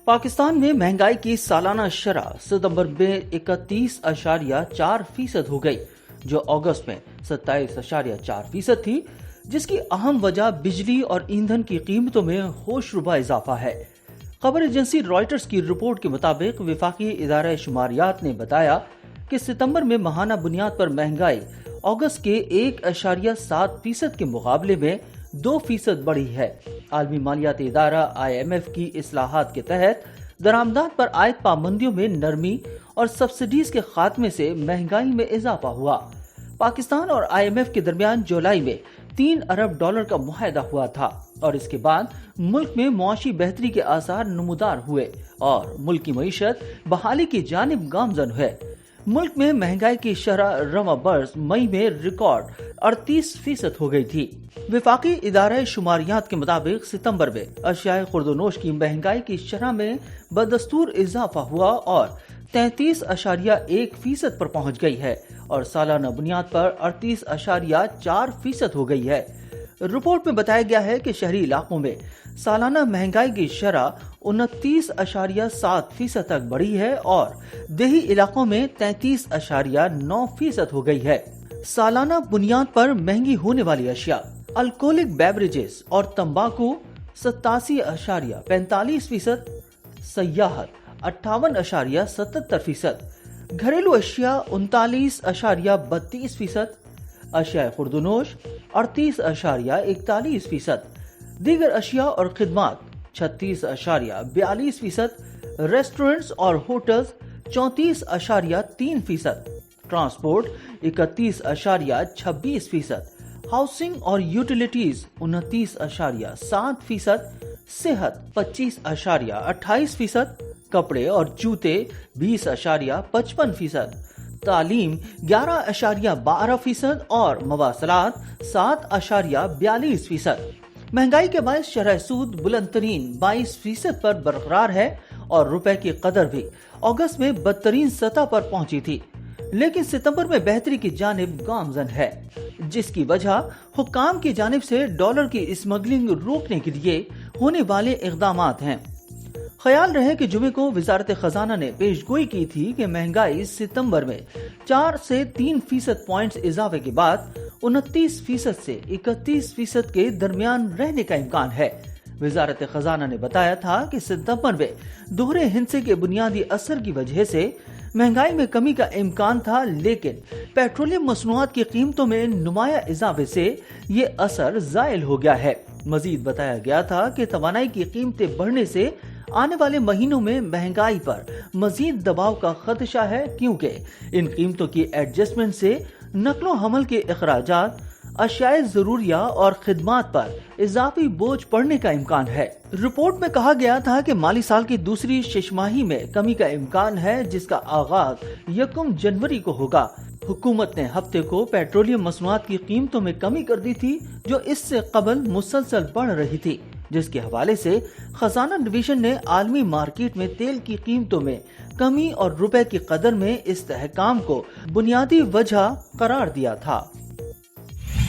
पाकिस्तान में महंगाई की सालाना शरह सितंबर में 31.4% हो गई, जो अगस्त में 27.4% थी, जिसकी अहम वजह बिजली और ईंधन की कीमतों में होशरुबा इजाफा है। खबर एजेंसी रॉयटर्स की रिपोर्ट के मुताबिक वफाकी इदारा शुमारियात ने बताया कि सितंबर में माहाना बुनियाद पर महंगाई अगस्त के 1.7% के मुकाबले में 2% बढ़ी है। आलमी मालियाती इदारा IMF की इस्लाहात के तहत दरामदात पर आयद पाबंदियों में नरमी और सब्सिडीज के खात्मे से महंगाई में इजाफा हुआ। पाकिस्तान और IMF के दरमियान जुलाई में $3 अरब का मुआहदा हुआ था और इसके बाद मुल्क में मुआशी बेहतरी के आसार नमूदार हुए और मुल्क की मईशत बहाली की जानिब गामजन है। मुल्क में महंगाई की शरह रवा बरस मई में रिकॉर्ड 38% हो गई थी। वफाकी इदारा शुमारियात के मुताबिक सितंबर में अशियाए खुर्दोनोश की महंगाई की शरह में बदस्तूर इजाफा हुआ और 33.1% पर पहुंच गई है और सालाना बुनियाद पर 38.4% हो गई है। रिपोर्ट में बताया गया है कि शहरी इलाकों में सालाना महंगाई की शरह 29.7% तक बढ़ी है और देही इलाकों में 33.9% हो गई है। सालाना बुनियाद पर महंगी होने वाली अशिया अल्कोहलिक बेवरेजेस और तंबाकू 87.45%, सयाहत 58.77%, घरेलू अशिया 39.32%, अशिया खुर्दोनोश 38.41%, दीगर अशिया और खिदमात 36.42%, रेस्टोरेंट्स और होटल्स 34.3%, ट्रांसपोर्ट 31.26%, हाउसिंग और यूटिलिटीज 29.7%, सेहत 25.28%, कपड़े और जूते 20.55%, तालीम 11.12% और मवासलात 7.42%। महंगाई के बायस शरह सूद बुलंद तरीन 22% पर बरकरार है और रुपए की कदर भी अगस्त में बदतरीन सतह पर पहुंची थी, लेकिन सितंबर में बेहतरी की जानिब गामजन है, जिसकी वजह हुक्काम की जानिब से डॉलर की स्मगलिंग रोकने के लिए होने वाले इक़दामात हैं। ख्याल रहे कि जुमे को वजारत खजाना ने पेशगोई की थी कि महंगाई सितंबर में 4 से 3% पॉइंट्स इजाफे के बाद 29% से 31% के दरमियान रहने का इम्कान है। वजारत खजाना ने बताया था कि सितंबर में दोहरे हिंसे के बुनियादी असर की वजह से महंगाई में कमी का इम्कान था, लेकिन पेट्रोलियम मसनूआत की कीमतों में नुमाया इजाफे से ये असर जायल हो गया है। मजीद बताया गया था कि तवानाई की कीमतें बढ़ने से आने वाले महीनों में महंगाई पर मजीद दबाव का खदशा है, क्योंकि इन कीमतों की एडजस्टमेंट से नकलो हमल के अखराजात, अशियाए जरूरिया और खिदमात पर इजाफी बोझ पड़ने का इम्कान है। रिपोर्ट में कहा गया था कि माली साल की दूसरी शिशमाही में कमी का इम्कान है, जिसका आगाज 1 जनवरी को होगा। हुकूमत ने हफ्ते को पेट्रोलियम मसनूआत की कीमतों में कमी कर दी थी, जो इससे कबल मुसलसल बढ़ रही थी, जिसके हवाले से खजाना डिवीजन ने आलमी मार्केट में तेल की कीमतों में कमी और रुपए की कदर में इस्तेहकाम को बुनियादी वजह करार दिया था।